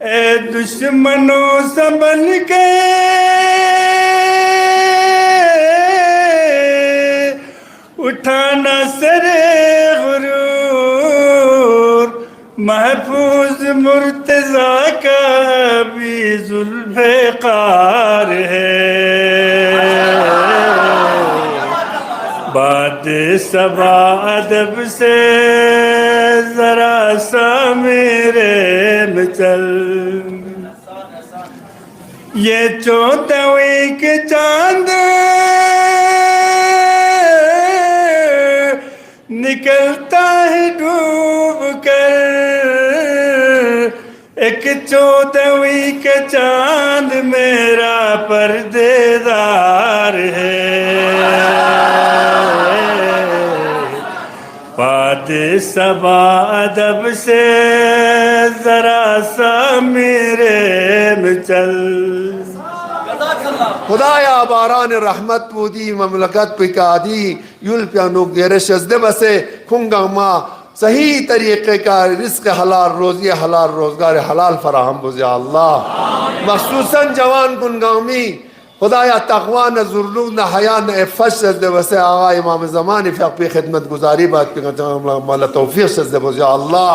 اے دشمنوں سنبھل کے اٹھانا سر غرور، محفوظ مرتضیٰ کا بھی ذوالفقار ہے۔ باد صبا ادب سے ذرا سا میرے میں چل، یہ چودھویں کے چاند نکلتا ہے ڈوب کر، ایک چودھویں کا چاند میرا پردیدار ہے۔ باد صبا ادب سے ذرا سا میرے میں چل۔ خدایا باران رحمت بودی مملکت پکادی یول پیانو گیرش از بسے کھنگا ماں صحیح طریقے کا رزق حلال، روزی حلال، روزگار حلال فراہم بو یا اللہ۔ مخصوصاً جوان کنگامی خدایا تقوی نہ ذرلوگ نہ حیا نہ عفت از بسے آغا امام زمان فقہ خدمت گزاری بات پہ مولا توفیق از یا اللہ۔